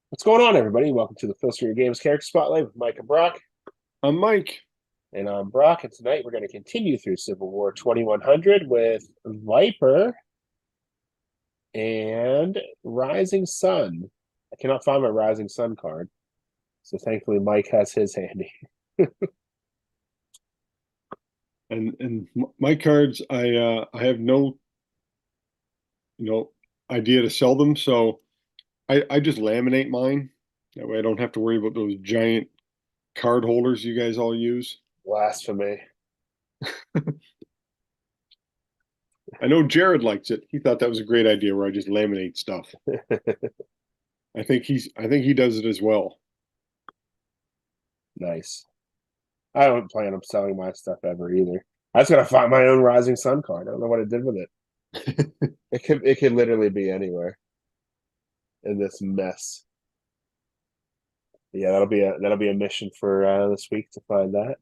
What's going on, everybody? Welcome to the Filsinger Games Character Spotlight with Mike and Broc. I'm Mike. And I'm Broc, and tonight we're going to continue through Civil War 2100 with Vyper and Rising Sun. I cannot find my Rising Sun card, so thankfully Mike has his handy. And my cards, I have no idea to sell them, so I just laminate mine. That way I don't have to worry about those giant card holders you guys all use. Blasphemy. I know Jared likes it. He thought that was a great idea where I just laminate stuff. I think he does it as well. Nice. I don't plan on selling my stuff ever either. I just gotta find my own Rising Sun card. I don't know what I did with it. It could literally be anywhere in this mess. Yeah, that'll be a mission for this week to find that.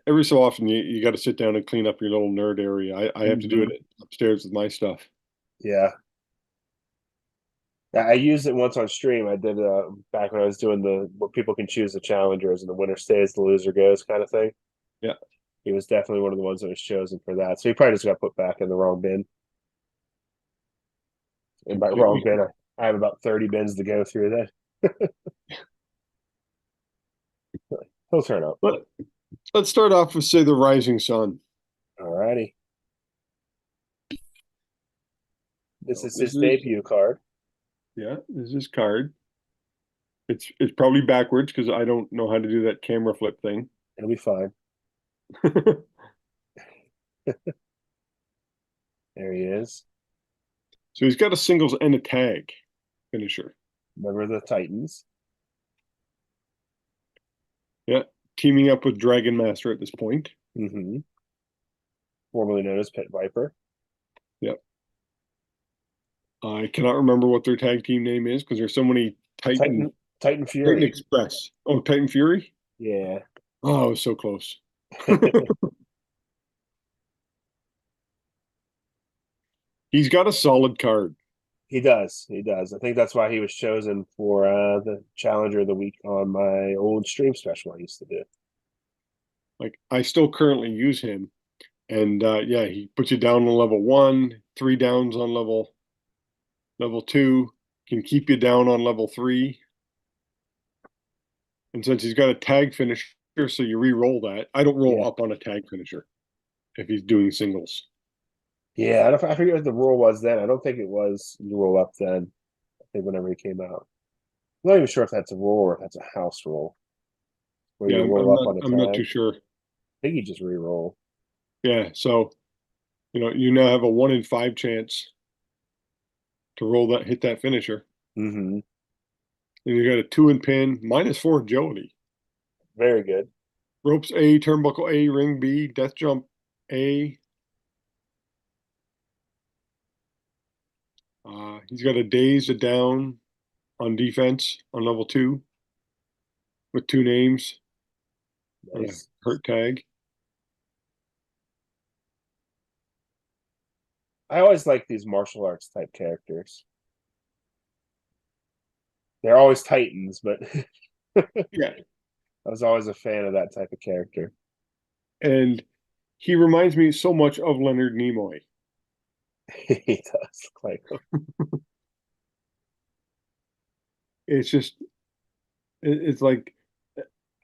Every so often you got to sit down and clean up your little nerd area. I have to do it upstairs with my stuff. Yeah. I used it once on stream. I did back when I was doing the where people can choose the challengers and the winner stays, the loser goes kind of thing. Yeah. He was definitely one of the ones that was chosen for that. So he probably just got put back in the wrong bin. And by wrong Completely. bin, I have about 30 bins to go through that. He'll turn up. But let's start off with, say, the Rising Sun. Alrighty. This So is this his is debut card. this is his card. It's probably backwards because I don't know how to do that camera flip thing. It'll be fine. There he is. So he's got a singles and a tag finisher. Remember the Titans. Yeah, teaming up with Dragon Master at this point. Mm-hmm. Formerly known as Pit Viper. Yep. I cannot remember what their tag team name is because there's so many Titan Titan Fury. Express. Oh, Titan Fury. Yeah. Oh, I was so close. He's got a solid card. He does. He does. I think that's why he was chosen for the Challenger of the Week on my old stream special I used to do. Like I still currently use him, and yeah, he puts you down on level 1, 3 downs on level 2, can keep you down on level 3. And since he's got a tag finisher, so you re-roll that. I don't roll Yeah. up on a tag finisher if he's doing singles. Yeah. I forget what the rule was then. I don't think it was you roll up then. I think whenever he came out. I'm not even sure if that's a rule or if that's a house rule where Yeah, you I'm, roll I'm up not on a I'm not too tag. sure. I think you just re-roll. Yeah, so you now have a 1 in 5 chance to hit that finisher. Mm-hmm. And you got a 2 in pin, -4 agility. Very good. Ropes A, turnbuckle A, ring B, death jump A. He's got a daze, a down on defense on level 2 with 2 names and a Nice. hurt tag. I always like these martial arts type characters. They're always Titans, but Yeah, I was always a fan of that type of character. and he reminds me so much of Leonard Nimoy. He does look like him. It's just, it's like,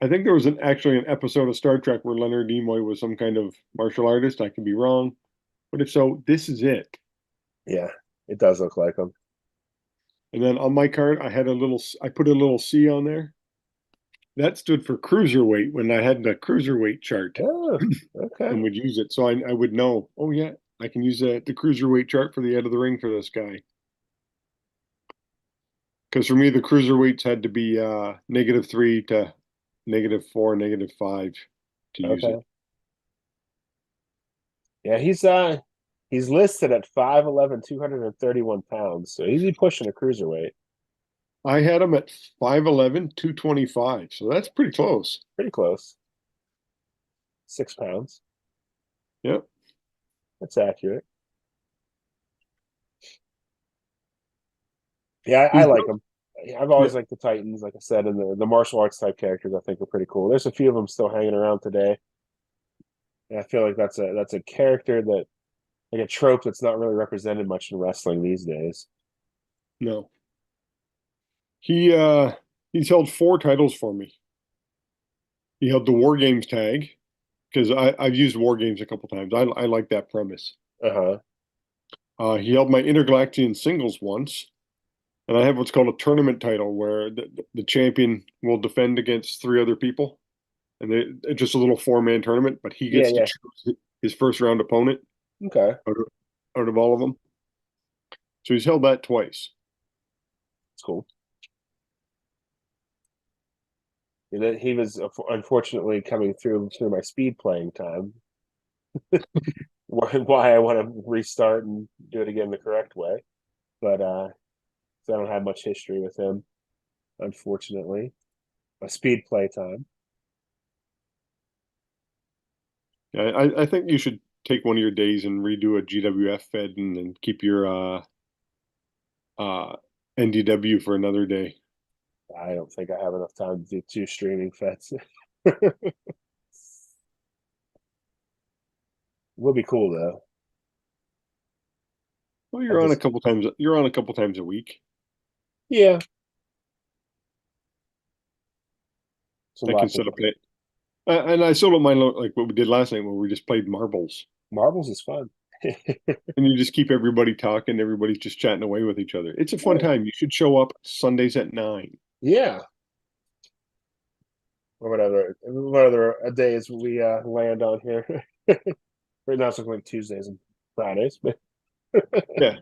I think there was actually an episode of Star Trek where Leonard Nimoy was some kind of martial artist. I could be wrong, but if so, this is it. Yeah, it does look like him. And then on my card, I put a little C on there. That stood for cruiserweight when I had the cruiserweight chart Oh, okay. and would use it. So I would know, oh yeah, I can use the cruiserweight chart for the head of the ring for this guy. Because for me, the cruiserweights had to be -3 to -4, -5 to use Okay. it. Yeah, he's listed at 5'11", 231 pounds. So he's pushing a cruiserweight. I had him at 5'11", 225. So that's pretty close. Pretty close. 6 pounds. Yep. That's accurate. Yeah, I He's like him. I've Yeah, always liked the Titans, like I said, and the martial arts type characters I think are pretty cool. There's a few of them still hanging around today. And I feel like that's a character that like a trope that's not really represented much in wrestling these days. no. He's held 4 titles for me. He held the War Games tag because I've used War Games a couple times. I like that premise. Uh-huh. He held my Intergalactian singles once, and I have what's called a tournament title where the champion will defend against 3 other people, and it's just a little 4-man tournament, but he Yeah, gets to yeah. choose his first round opponent Okay. out of all of them. So he's held that twice. It's cool. And then he was unfortunately coming through my speed playing time. Why I want to restart and do it again the correct way. But so I don't have much history with him, unfortunately. My speed play time. Yeah, I think you should take one of your days and redo a GWF fed and then keep your uh NDW for another day. I don't think I have enough time to do 2 streaming fets. Would be cool though. Well, I just you're on a couple times a week. yeah, it's a I can lot to set do. up it. And I still don't mind like what we did last night when we just played marbles. Marbles is fun. And you just keep everybody talking, everybody's just chatting away with each other. It's a fun Yeah. time. You should show up Sundays at 9. Yeah. Or what other days we land on here. Right now it's looking like Tuesdays and Fridays, but Yeah.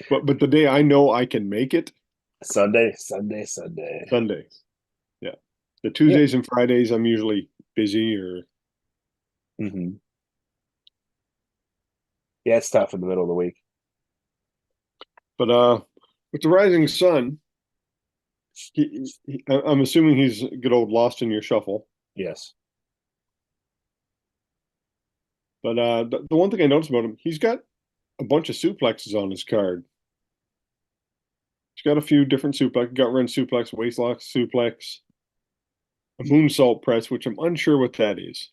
But the day I know I can make it, Sunday, Sunday, Sunday. Sunday. Yeah. The Yeah. Tuesdays and Fridays I'm usually busy or Hmm. Yeah, it's tough in the middle of the week. but with the Rising Sun, I'm assuming he's good old lost in your shuffle. Yes. But the one thing I noticed about him, he's got a bunch of suplexes on his card. He's got a few different suplex, gut wrench suplex, waist lock suplex, a moonsault press, which I'm unsure what that is.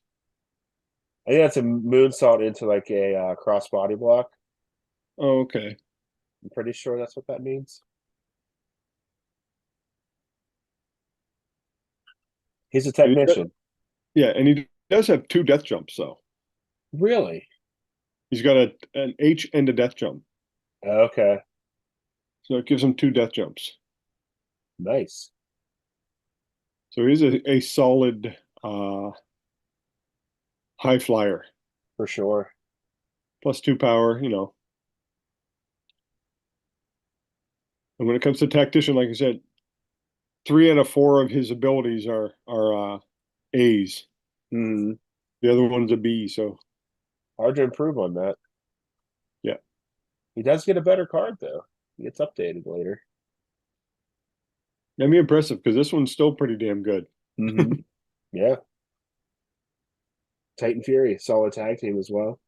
I think that's a moonsault into like a cross body block. Oh, okay. I'm pretty sure that's what that means. He's a And technician. yeah, and he does have 2 death jumps, though. Really? He's got an H and a death jump. Okay. So it gives him 2 death jumps. Nice. So he's a solid high flyer. For sure. +2 power. And when it comes to tactician, like I said, 3 out of 4 of his abilities are A's. Hmm. The other one's a B. So Hard to improve on that. yeah, He does get a better card though. He gets updated later. that'd be impressive because this one's still pretty damn good. Hmm. Yeah. Titan Fury, solid tag team as well.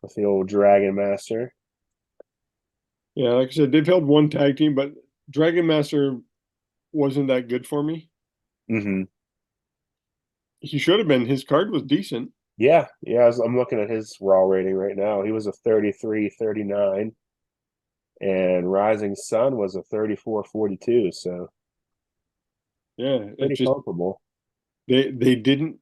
With the old Dragon Master. Yeah, like I said, they've held 1 tag team, but Dragon Master wasn't that good for me. Hmm. He should have been. His card was decent. Yeah, yeah. I'm looking at his raw rating right now. He was a 33-39, and Rising Sun was a 34-42. So Yeah, it's pretty just comparable. they they didn't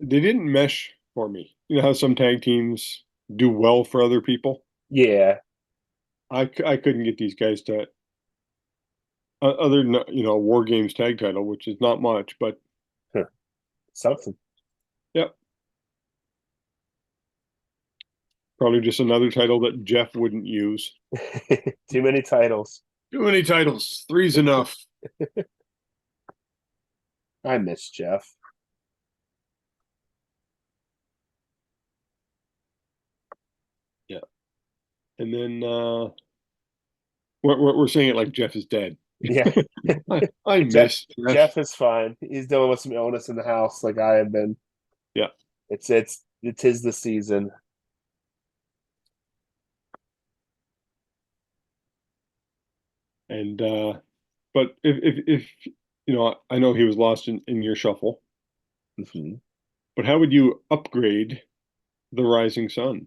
they didn't mesh for me. You know how some tag teams do well for other people. Yeah. I couldn't get these guys to other than War Games tag title, which is not much, but Something. yep, probably just another title that Jeff wouldn't use. Too many titles. Too many titles. Three's enough. I miss Jeff. Yeah, and then we're saying it like Jeff is dead. Yeah. I Jeff miss Jeff. Jeff is fine. He's dealing with some illness in the house like I have been. Yeah, It is the season. and But if I know he was lost in your shuffle, Mhm. but how would you upgrade the Rising Sun?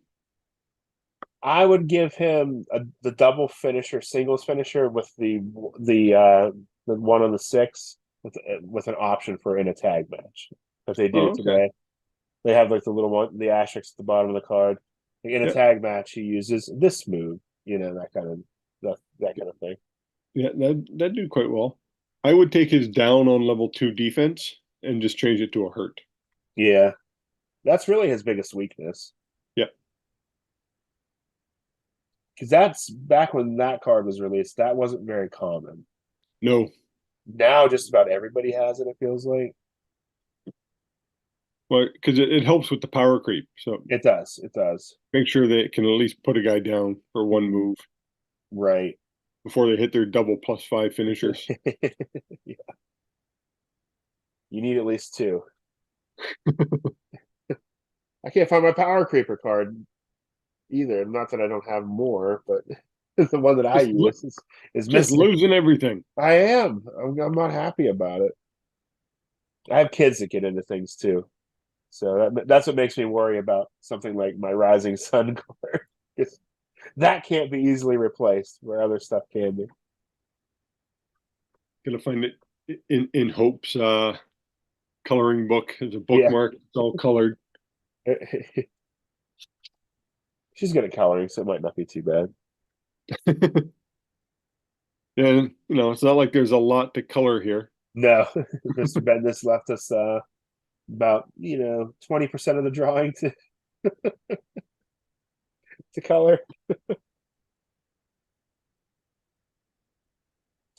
I would give him the double finisher, singles finisher with the one on the six with an option for in a tag match. If they do Oh, it okay. today, they have like the little one, the asterisk at the bottom of the card. In a Yeah, tag match, he uses this move, that kind of thing. yeah, that'd do quite well. I would take his down on level 2 defense and just change it to a hurt. Yeah, that's really his biggest weakness Yeah. because that's back when that card was released. That wasn't very common. No. Now, just about everybody has it. It feels like Well, because it helps with the power creep. So it does. It does. make sure they can at least put a guy down for one move Right. before they hit their double +5 finishers. Yeah. You need at least two. I can't find my power creeper card either. Not that I don't have more, but the one that I Just use is just missing. losing everything. I am. I'm not happy about it. I have kids that get into things too, so that's what makes me worry about something like my Rising Sun card. That can't be easily replaced, where other stuff can be. Gonna find it in Hope's coloring book. There's a Yeah, bookmark. It's all colored. she's good at coloring, so it might not be too bad. And it's not like there's a lot to color here. No, Mr. Bendis left us about 20% of the drawing to color.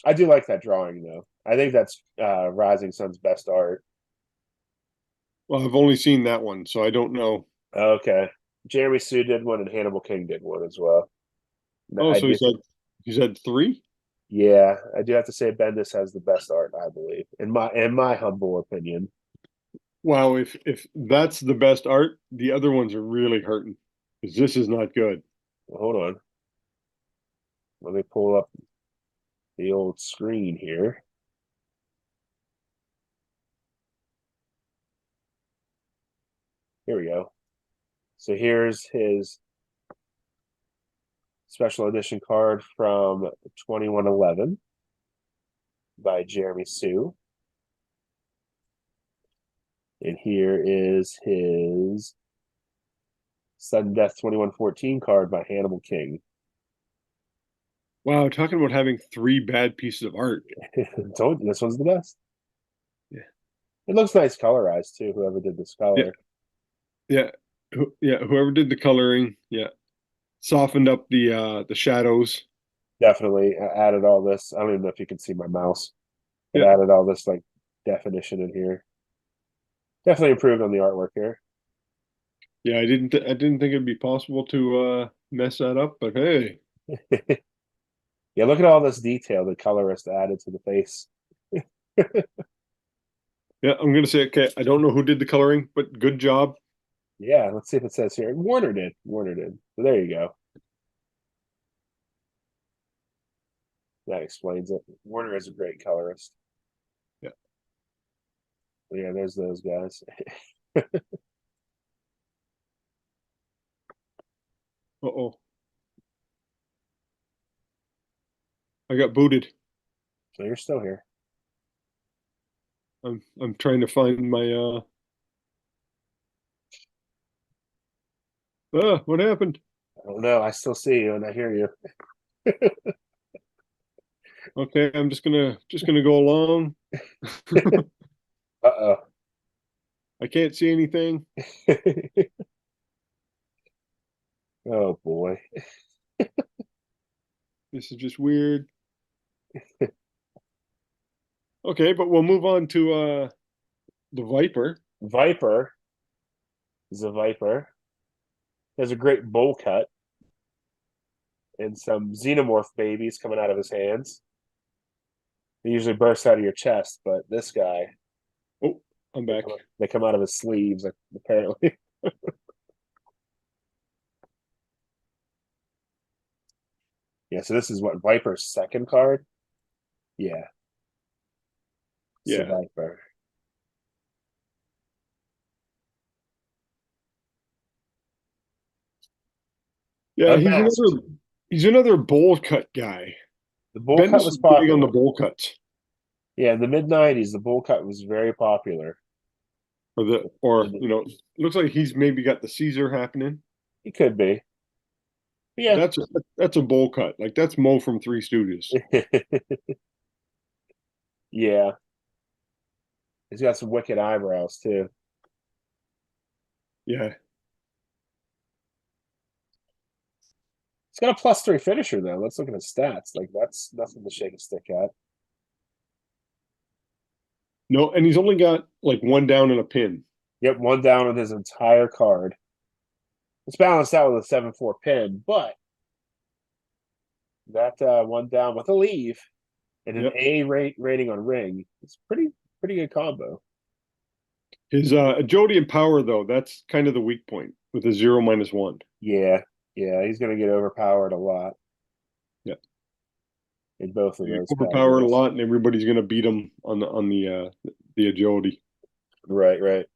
I do like that drawing though. I think that's Rising Sun's best art. Well, I've only seen that one, so I don't know. Okay, Jeremy Sue did one, and Hannibal King did one as well. Oh, I so do, he said three? yeah, I do have to say Bendis has the best art, I believe, in my humble opinion. Wow, if that's the best art, the other ones are really hurting because this is not good. Hold on, let me pull up the old screen here. Here we go. So here's his special edition card from 2111 by Jeremy Sue. And here is his Sudden Death 2114 card by Hannibal King. Wow, talking about having three bad pieces of art. Told you this one's the best. Yeah, It looks nice colorized too, whoever did this yeah, color. yeah, yeah. Whoever did the coloring, yeah, softened up the shadows. Definitely added all this. I don't even know if you can see my mouse. It Yeah, added all this like definition in here. Definitely improved on the artwork here. yeah. I didn't think it'd be possible to mess that up, but hey, Yeah, look at all this detail the colorist added to the face. yeah. I'm gonna say okay. I don't know who did the coloring, but good job. Yeah, let's see if it says here. Warner did. Warner did. So there you go. That explains it. Warner is a great colorist. Yeah. Yeah, there's those guys. Uh-oh. I got booted. So you're still here. I'm trying to find my what happened? I don't know. I still see you and I hear you. Okay, I'm just gonna go along. Uh I can't see anything. oh. Oh boy. This is just weird. Okay, but we'll move on to the Viper. Vyper is a Viper. Has a great bowl cut and some xenomorph babies coming out of his hands. They usually burst out of your chest, but this guy, Oh, I'm back. they come out of his sleeves, apparently. Yeah, so this is what Viper's second card. Yeah. It's the Yeah. Viper. Yeah, Unmasked. he's another bowl cut guy. The bowl cut Ben's was big on the popular. bowl cuts. Yeah, in the mid-90s, the bowl cut was very popular. Or And looks like he's maybe got the Caesar happening. it could be. But Yeah. that's a bowl cut. Like that's Mo from Three Stooges. Yeah. He's got some wicked eyebrows too. Yeah. He's got a +3 finisher though. Let's look at his stats. Like that's nothing to shake a stick at. No, and he's only got like one down and a pin. Yep, one down on his entire card. It's balanced out with a 7-4 pin, but that one down with a leave and an Yep. rating on ring. It's pretty good combo. His agility and power though, that's kind of the weak point with a 0 - 1. Yeah, yeah, he's gonna get overpowered a lot Yeah. in both of He those overpowered a categories. lot and everybody's gonna beat him on the agility. Right, right.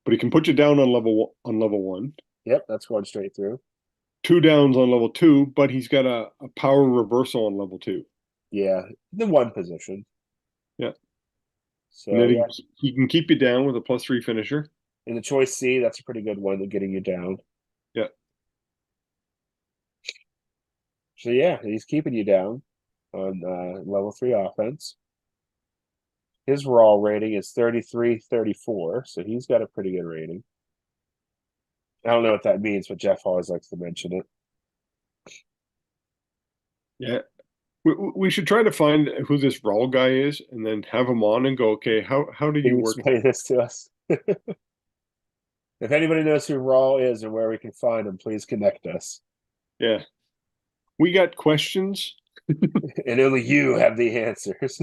But he can put you down on level one. Yep, that's going straight through. Two downs on level two, but he's got a power reversal on level two. Yeah, the one position. Yeah. And So then yeah, he can keep you down with a +3 finisher. in the choice C, that's a pretty good one to getting you down. Yeah. So yeah, he's keeping you down on level 3 offense. His raw rating is 33-34, so he's got a pretty good rating. I don't know what that means, but Jeff always likes to mention it. Yeah. We should try to find who this Rawl guy is and then have him on and go, okay, how did Can you you work? explain this to us? If anybody knows who Raw is and where we can find him, please connect us. Yeah. We got questions. And only you have the answers.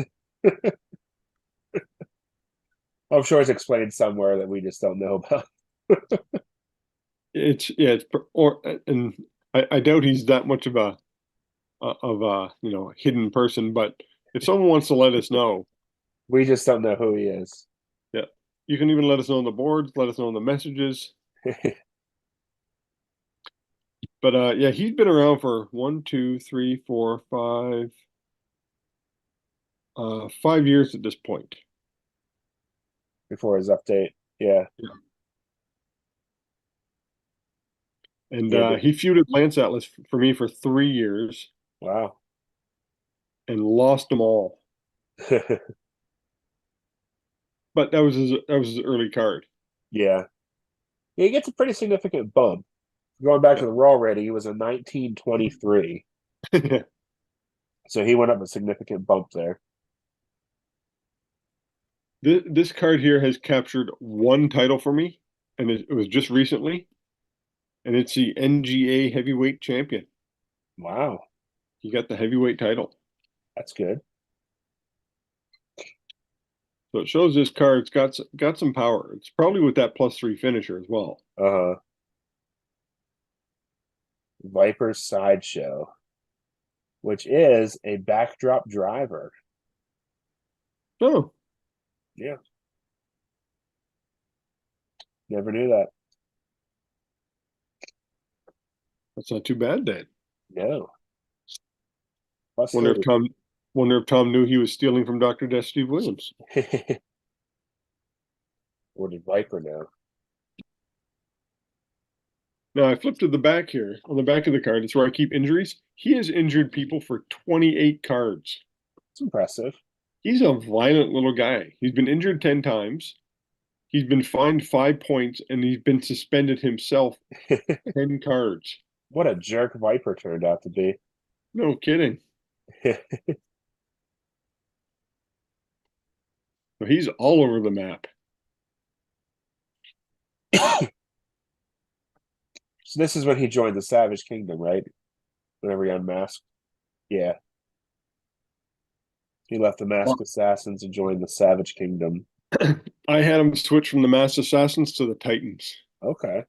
I'm sure it's explained somewhere that we just don't know about. It's or and I doubt he's that much of a hidden person, but if someone wants to let us know, We just don't know who he is. yeah, you can even let us know on the boards, let us know in the messages. But yeah, he's been around for 5 years at this point. Before his update. Yeah. Yeah. And Yeah. he feuded Lance Atlas for me for 3 years Wow. and lost them all. But that was his early card. Yeah. He gets a pretty significant bump. Going back Yeah. to the Raw rating, he was a 1923. So he went up a significant bump there. This card here has captured one title for me, and it was just recently, and it's the NGA heavyweight champion. Wow. He got the heavyweight title. That's good. So it shows this card's got some power. It's probably with that +3 finisher as well. Uh-huh. Viper Sideshow, which is a backdrop driver. Oh, Yeah. Never knew that. that's not too bad then. No. Wonder if +3. Tom wonder if Tom knew he was stealing from Dr. Death Steve Williams. Or did Viper know? Now I flipped to the back here. On the back of the card, it's where I keep injuries. He has injured people for 28 cards. It's impressive. He's a violent little guy. He's been injured 10 times. He's been fined 5 points, and he's been suspended himself 10 cards. What a jerk Viper turned out to be. No kidding. He's all over the map. So this is when he joined the Savage Kingdom, right? Whenever he unmasked. Yeah. He left the Masked Assassins and joined the Savage Kingdom. I had him switch from the Masked Assassins to the Titans. Okay.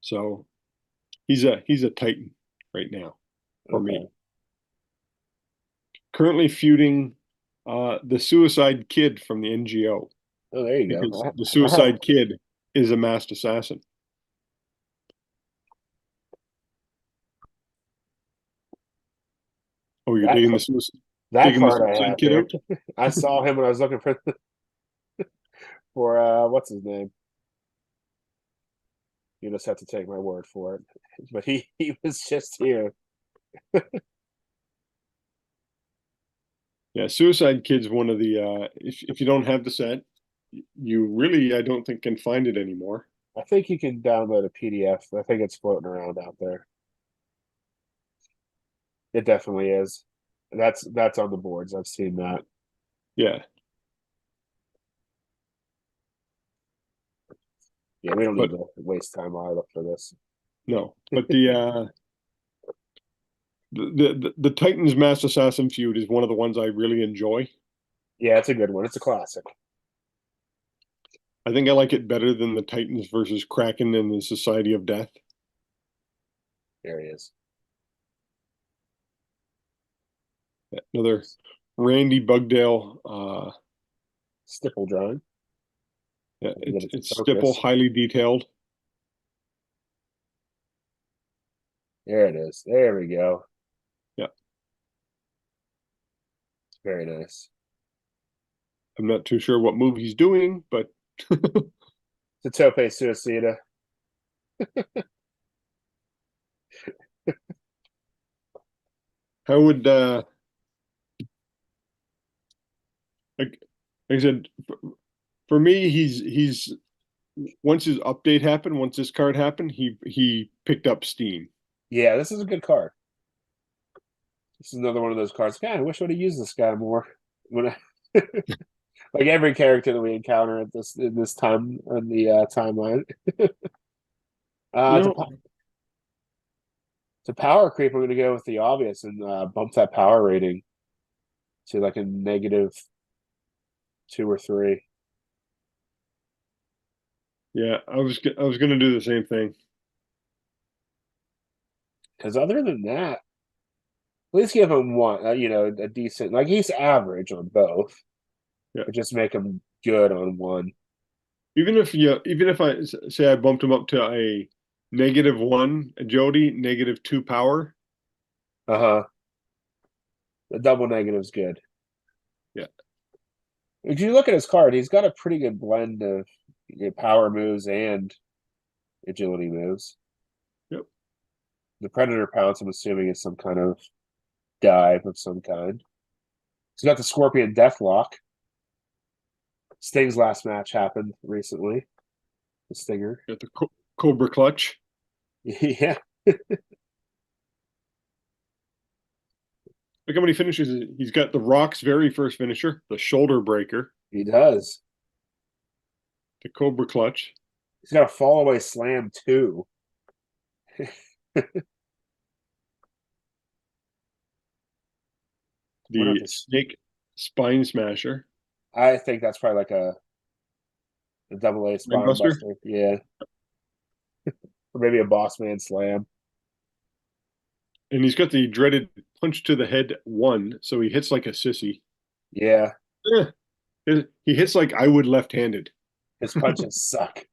So he's a Titan right now for me. currently feuding the Suicide Kid from the NGO Oh, there you because go. the Suicide Kid is a masked assassin. Oh, you're That that digging the card I Suicide have Kid here. out? I saw him when I was looking for what's his name? You just have to take my word for it. But he was just here. Yeah, Suicide Kid's one of the if you don't have the set, you really I don't think can find it anymore. I think you can download a PDF. I think it's floating around out there. It definitely is. That's on the boards. I've seen that. Yeah, Yeah, we don't need but to waste time either for this. no. But the Titans Mass Assassin feud is one of the ones I really enjoy. Yeah, it's a good one. It's a classic. I think I like it better than the Titans versus Kraken and the Society of Death. There he is. Another Randy Bugdale. Stipple drawing. Yeah, Get it to it's stipple, focus. highly detailed. There it is. There we go. Yeah, Very nice. I'm not too sure what move he's doing, but The Tope Suicida. how would like I said, for me, he's once his update happened, once this card happened, he picked up steam. Yeah, this is a good card. This is another one of those cards. God, I wish I would have used this guy more. When I, like every character that we encounter at this in this time on the timeline. You To know, to power creep, I'm going to go with the obvious and bump that power rating to like a -2 or 3. yeah, I was gonna do the same thing. Because other than that, at least give him one, a decent, like he's average on both, Yeah, but just make him good on one. even if I say I bumped him up to a -1 agility, -2 power. Uh-huh. The double negative's good. Yeah, If you look at his card, he's got a pretty good blend of power moves and agility moves. yep. The Predator Pounce, I'm assuming, is some kind of dive of some kind. He's got the Scorpion Deathlock. Sting's last match happened recently. The Stinger. Got the Cobra Clutch. Yeah, Look how many finishes he's got. The Rock's very first finisher, the Shoulder Breaker, he does. the Cobra Clutch, He's got a fall away slam too. Wonder if the it's, Snake Spine Smasher, I think that's probably like a double A spine Spinebuster, buster. Yeah. Or maybe a boss man slam. and he's got the dreaded Punch to the Head 1, so he hits like a sissy. Yeah. He hits like I would left-handed. His punches suck.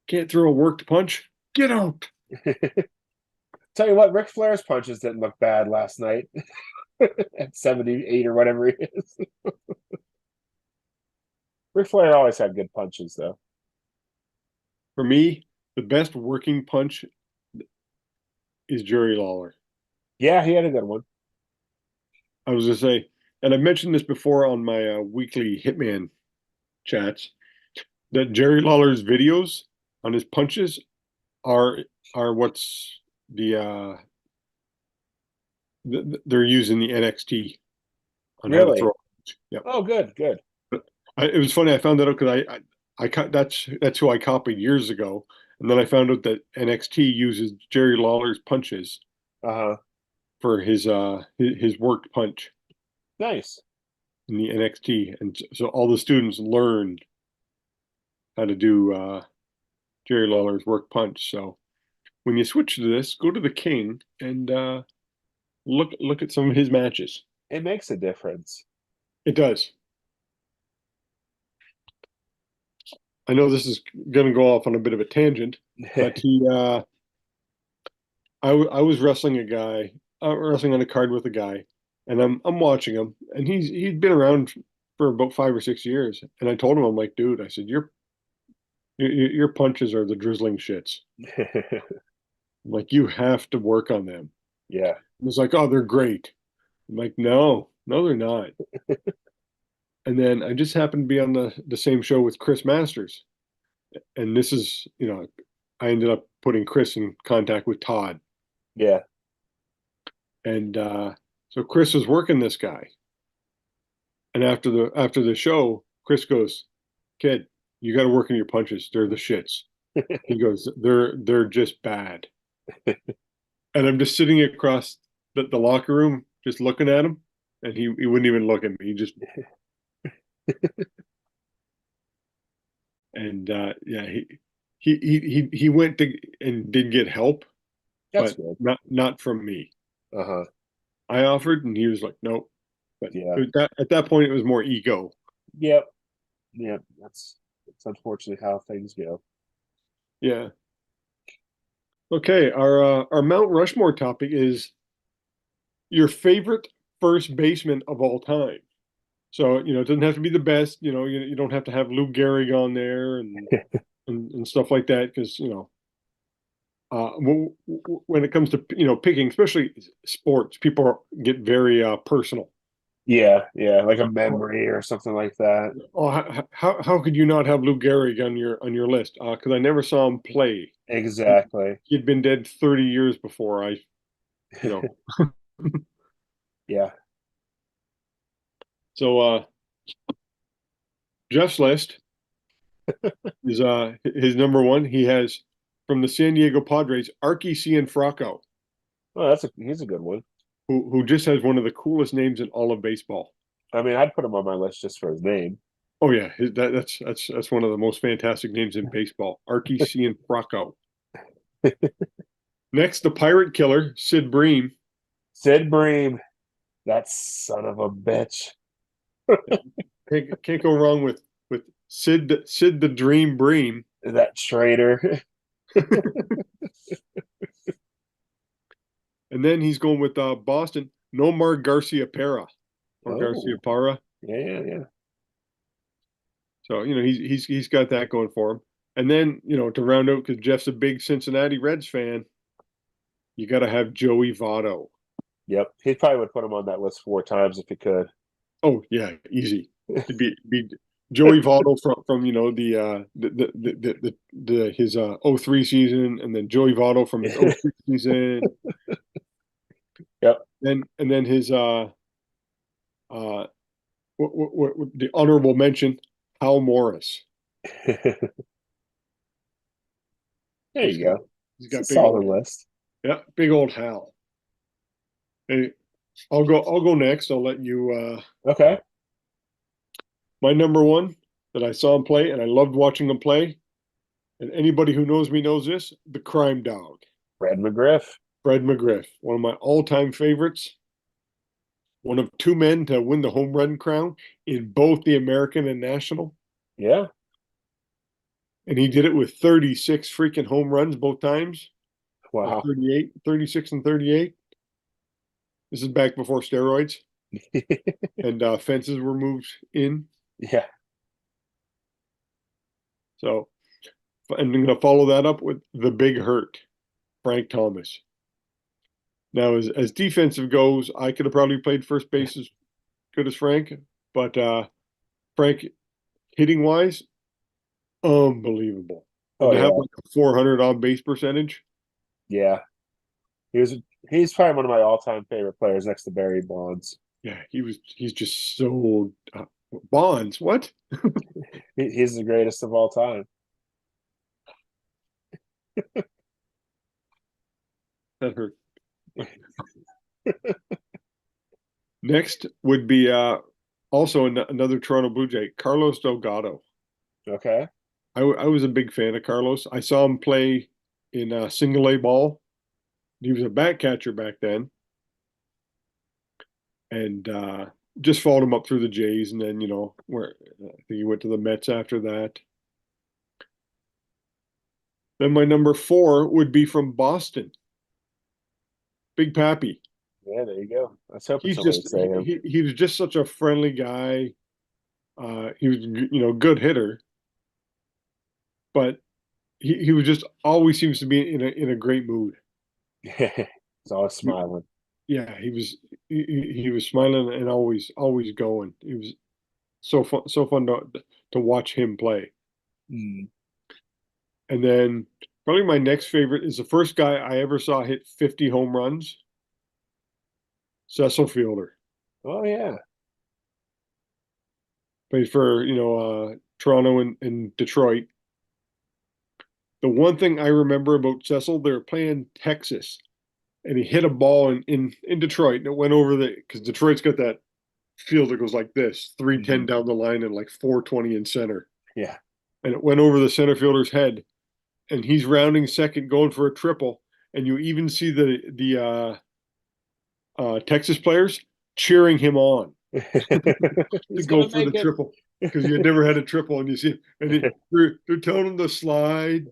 Can't throw a worked punch? Get out! Tell you what, Ric Flair's punches didn't look bad last night at 78 or whatever he is. Ric Flair always had good punches, though. For me, the best working punch is Jerry Lawler. Yeah, he had a good one. I was gonna say, and I mentioned this before on my weekly Hitman chats, that Jerry Lawler's videos on his punches are what's they're using the NXT on how to Really? throw. Yep. Oh, good, good. It was funny. I found that out because that's who I copied years ago, and then I found out that NXT uses Jerry Lawler's punches Uh-huh. for his worked punch Nice. in the NXT, and so all the students learned how to do Jerry Lawler's worked punch. So when you switch to this, go to the king and look at some of his matches. It makes a difference. It does. I know this is going to go off on a bit of a tangent, but I was wrestling a guy, wrestling on a card with a guy, and I'm watching him, and he'd been around for about 5 or 6 years, and I told him, I'm like, dude, I said, your punches are the drizzling shits. I'm like, you have to work on them. Yeah. He's like, oh, they're great. I'm like, no, they're not. And then I just happened to be on the same show with Chris Masters, and this is, I ended up putting Chris in contact with Todd. Yeah. And so Chris was working this guy. And after the show, Chris goes, "Kid, you got to work on your punches. They're the shits." He goes, "They're just bad." And I'm just sitting across the locker room, just looking at him, and he wouldn't even look at me. He just and yeah, he went to and did get help, That's but good. not from me. Uh-huh. I offered, and he was like, "Nope." But Yeah. at that point, it was more ego. Yep. Yep. That's unfortunately how things go. Yeah. Okay. Our Mount Rushmore topic is your favorite first baseman of all time. So, it doesn't have to be the best. You don't have to have Lou Gehrig on there and stuff like that because when it comes to picking, especially sports, people get very personal. Yeah, yeah, like a memory or something like that. Oh, how could you not have Lou Gehrig on your list? Because I never saw him play. Exactly. He'd been dead 30 years before you know. Yeah. So Jeff's list is his number one. He has from the San Diego Padres, Archie Cianfrocco, Oh, he's a good one. who just has one of the coolest names in all of baseball. I mean, I'd put him on my list just for his name. Oh yeah, that's one of the most fantastic names in baseball, Archie Cianfrocco. Next, the Pirate Killer, Sid Bream. Sid Bream, that son of a bitch. Can't go wrong with Sid the Dream Bream. That traitor. And then he's going with Boston, Nomar Garcia Para or Garcia Oh, Para. yeah, yeah, yeah. So he's got that going for him. And then to round out because Jeff's a big Cincinnati Reds fan, you got to have Joey Votto. Yep. He probably would put him on that list 4 times if he could. Oh yeah, easy. It'd be Joey Votto from the his 03 season, and then Joey Votto from his 06 season. Yep. And then his uh the honorable mention, Hal Morris. There you go. He's It's a got big solid old, list. yeah, big old Hal. Hey, I'll go next. I'll let you Okay. my number one that I saw him play and I loved watching him play. And anybody who knows me knows this, the crime dog. Fred McGriff. Fred McGriff, one of my all-time favorites. One of two men to win the home run crown in both the American and National. Yeah. And he did it with 36 freaking home runs both times. Or Wow. 38, 36 and 38. This is back before steroids and fences were moved in. Yeah. So, and I'm going to follow that up with the big hurt, Frank Thomas. Now, as defensive goes, I could have probably played first base as good as Frank, but Frank, hitting wise, unbelievable. And Oh to yeah. have like a 400 on base percentage, Yeah. He's probably one of my all-time favorite players next to Barry Bonds. yeah, he's just so Bonds. What? He's the greatest of all time. That hurt. Next would be also another Toronto Blue Jay, Carlos Delgado. Okay. I was a big fan of Carlos. I saw him play in single A ball. He was a back catcher back then, and just followed him up through the Jays, and then where I think he went to the Mets after that. Then my number 4 would be from Boston, Big Pappy. Yeah, there you go. I was hoping He's somebody would just say him. he was just such a friendly guy. He was good hitter, but he was just always seems to be in a great mood. He's always smiling. Yeah, he was smiling and always going. It was so fun to watch him play. Mm. And then probably my next favorite is the first guy I ever saw hit 50 home runs, Cecil Fielder. Oh yeah. Played for Toronto and Detroit. The one thing I remember about Cecil, they were playing Texas, and he hit a ball in Detroit, and it went over because Detroit's got that field that goes like this, 310 down the line and like 420 in center. Yeah. And it went over the center fielder's head, and he's rounding second, going for a triple, and you even see the Texas players cheering him on to He's go gonna for the make it. triple because you had never had a triple, and you see, and they're telling him to slide.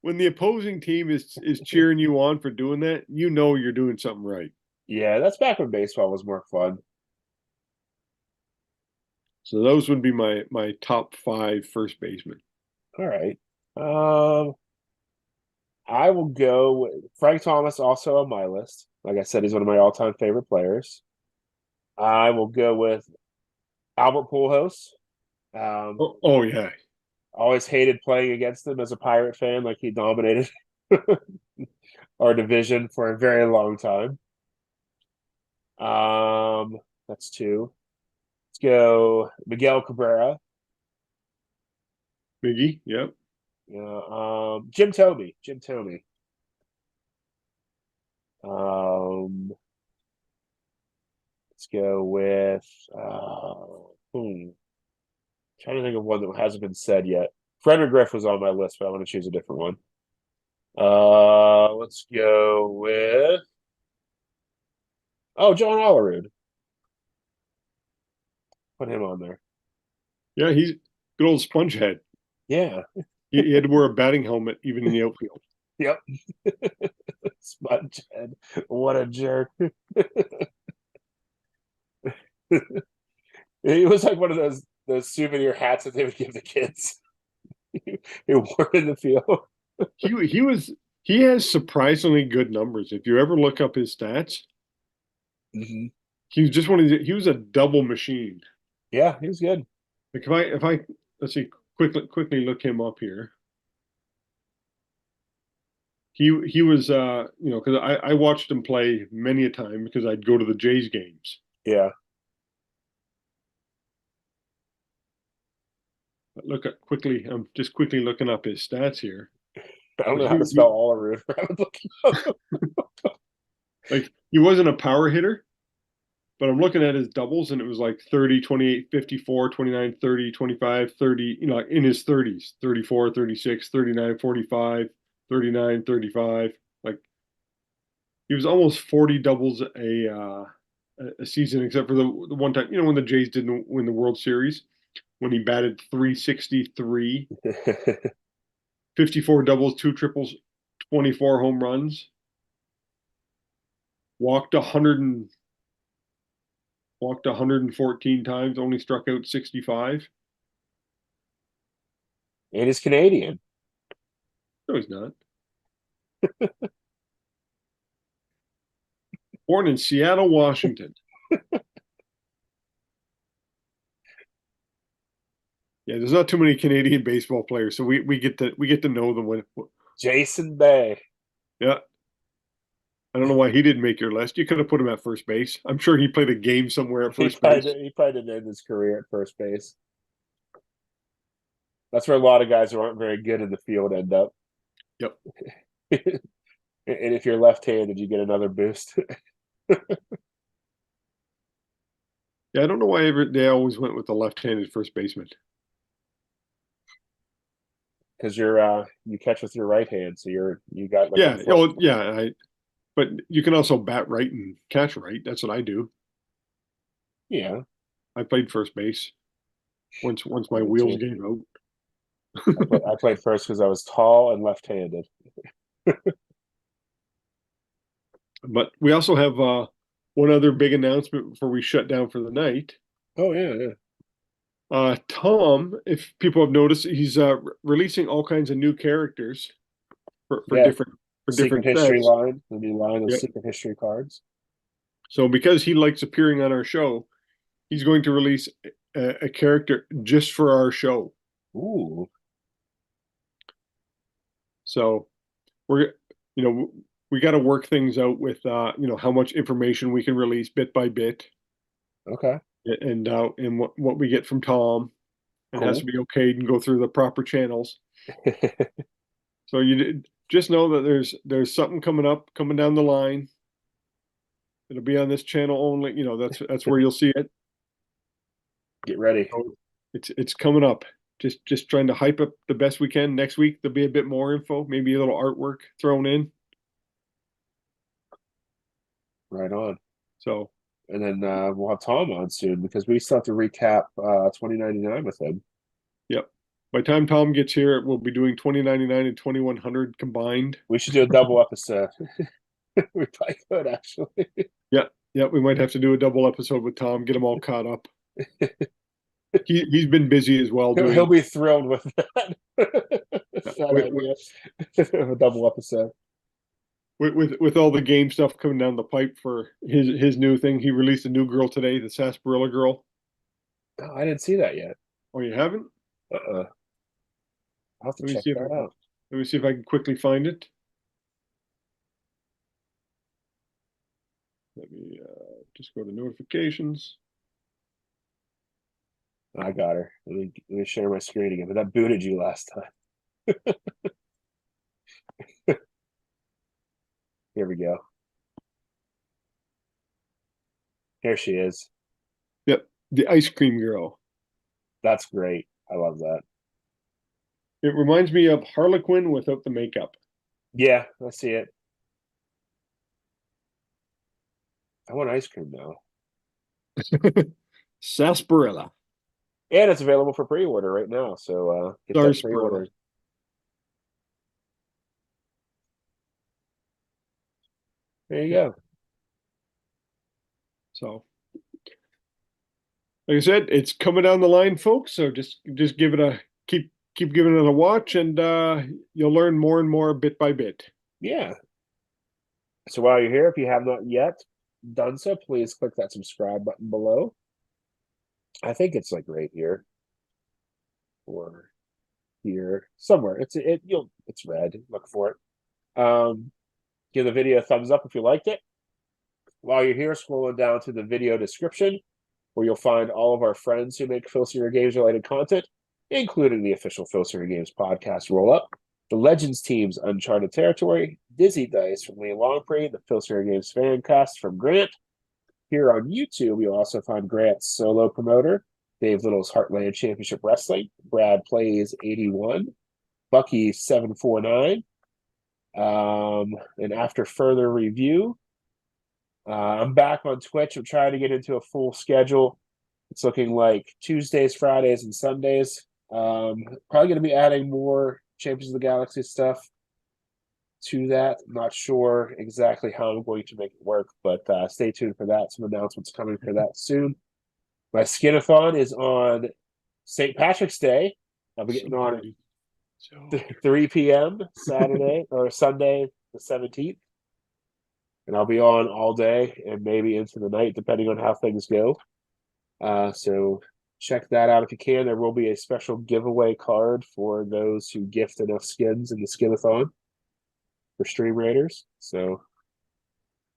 When the opposing team is cheering you on for doing that, you know you're doing something right. Yeah, that's back when baseball was more fun. So those would be my top 5 first basemen. All right. I will go with Frank Thomas, also on my list. Like I said, he's one of my all-time favorite players. I will go with Albert Pujols. Oh yeah, Always hated playing against him as a Pirate fan. Like he dominated our division for a very long time. That's 2. Let's go Miguel Cabrera. Miggy. Yep. Jim Thome. Jim Thome. Um, let's go with trying to think of one that hasn't been said yet. Frederick Griff was on my list, but I want to choose a different one. Let's go with John Olerud. Put him on there. Yeah, he's good old sponge head. Yeah. He had to wear a batting helmet even in the outfield. Yep. Spudgehead. What a jerk. He was like one of those souvenir hats that they would give the kids. He wore it in the field. He has surprisingly good numbers. If you ever look up his stats, Mm-hmm. he was a double machine. Yeah, he was good. Like if I let's see, quickly look him up here. He was because I watched him play many a time because I'd go to the Jays games. Yeah. But I'm just quickly looking up his stats here. I don't But know how to spell Olerud. I would look up. like he wasn't a power hitter, but I'm looking at his doubles and it was like 30, 28, 54, 29, 30, 25, 30, in his 30s, 34, 36, 39, 45, 39, 35. Like he was almost 40 doubles a season, except for the one time, when the Jays didn't win the World Series, when he batted 363, 54 doubles, 2 triples, 24 home runs, walked 114 times, only struck out 65. And he's Canadian. No, he's not. Born in Seattle, Washington. Yeah, there's not too many Canadian baseball players, so we get to know them when. Jason Bay. Yeah, I don't know why he didn't make your list. You could have put him at first base. I'm sure he played a game somewhere at first base. He probably didn't end his career at first base. That's where a lot of guys who aren't very good in the field end up. Yep. And if you're left-handed, you get another boost. Yeah, I don't know why they always went with the left-handed first baseman. because you catch with your right hand, so you got like a Yeah. foot. Oh, yeah. But you can also bat right and catch right. That's what I do. Yeah, I played first base once I my did wheels too. gave out. I played first because I was tall and left-handed. But we also have one other big announcement before we shut down for the night. Oh yeah, yeah, Tom, if people have noticed, he's releasing all kinds of new characters for yeah. different Secret History sets. line, the new line of Yep. Secret History cards. So because he likes appearing on our show, he's going to release a character just for our show. Ooh, So we're, you know, we got to work things out with, how much information we can release bit by bit, okay, and what we get from Tom. It has to cool. be okay and go through the proper channels. So just know that there's something coming down the line. It'll be on this channel only. That's where you'll see it. Get ready. So it's coming up. Just trying to hype up the best we can. Next week there'll be a bit more info, maybe a little artwork thrown in. Right on. So And then we'll have Tom on soon because we still have to recap 2099 with him. yep. By the time Tom gets here, we'll be doing 2099 and 2100 combined. We should do a double episode. We probably could actually. Yeah, yeah. We might have to do a double episode with Tom, get him all caught up. He's been busy as well He'll doing be thrilled with that, with, that idea. A double episode. with all the game stuff coming down the pipe for his new thing. He released a new girl today, the Sarsaparilla girl. Oh, I didn't see that yet. Oh, you haven't? Uh-uh. I'll have to Let me check see if I that can. out. Let me see if I can quickly find it. Let me just go to notifications. I got her. Let me share my screen again. But that booted you last time. Here we go. Here she is. Yep, the ice cream girl. That's great. I love that. It reminds me of Harlequin without the makeup. Yeah, I see it. I want ice cream now. Sarsaparilla. And it's available for pre-order right now. So get that Sarsaparilla. pre-order. There you Yep. go. So, like I said, it's coming down the line, folks. So just give it a keep giving it a watch, and you'll learn more and more bit by bit. Yeah. So while you're here, if you have not yet done so, please click that subscribe button below. I think it's like right here or here somewhere. It's red. Look for it. Give the video a thumbs up if you liked it. While you're here, scrolling down to the video description, where you'll find all of our friends who make Filsinger Games related content, including the official Filsinger Games podcast roll up, the Legends team's Uncharted Territory, Dizzy Dice from Lee Longpree, the Filsinger Games fan cast from Grant. Here on YouTube, you'll also find Grant's solo promoter, Dave Little's Heartland Championship Wrestling, Brad Plays 81, Bucky 749. And after further review, I'm back on Twitch. I'm trying to get into a full schedule. It's looking like Tuesdays, Fridays, and Sundays. Probably going to be adding more Champions of the Galaxy stuff to that. I'm not sure exactly how I'm going to make it work, but stay tuned for that. Some announcements coming for that soon. My Skinathon is on St. Patrick's Day. I'll be getting on at 3 p.m. Saturday or Sunday, the 17th. And I'll be on all day and maybe into the night, depending on how things go. So check that out if you can. There will be a special giveaway card for those who gift enough skins in the Skinathon for Stream Raiders. So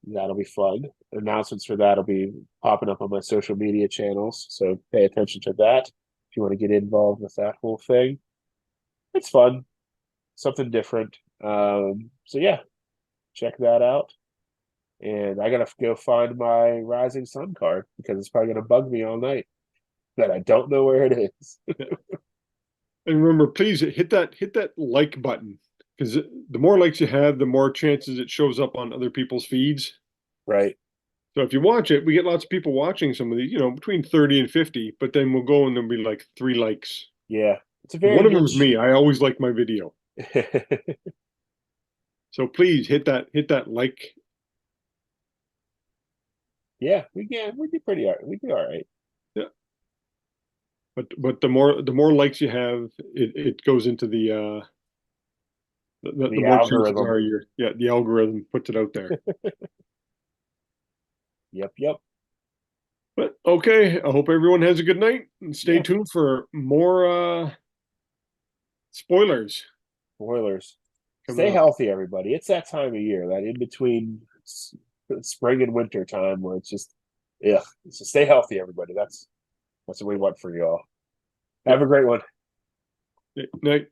that'll be fun. Announcements for that will be popping up on my social media channels. So pay attention to that if you want to get involved with that whole thing. It's fun, something different. So yeah, check that out. And I gotta go find my Rising Sun card because it's probably gonna bug me all night. That I don't know where it is. And remember, please hit that like button, because the more likes you have, the more chances it shows up on other people's feeds. Right. So if you watch it, we get lots of people watching some of these, between 30 and 50, but then we'll go and there'll be like 3 likes. Yeah. It's a very One of them is niche. me. I always like my video. So please hit that like. Yeah, we do pretty we do all right. Yeah. But the more likes you have, it goes into the The more chances algorithm. are the algorithm puts it out there. Yep, yep. But okay, I hope everyone has a good night and stay Yeah. tuned for more spoilers Spoilers. coming Stay up. healthy, everybody. It's that time of year, that in between spring and winter time where it's just, yeah. So stay healthy, everybody. That's what we want for you all. Yep. Have a great one. Night.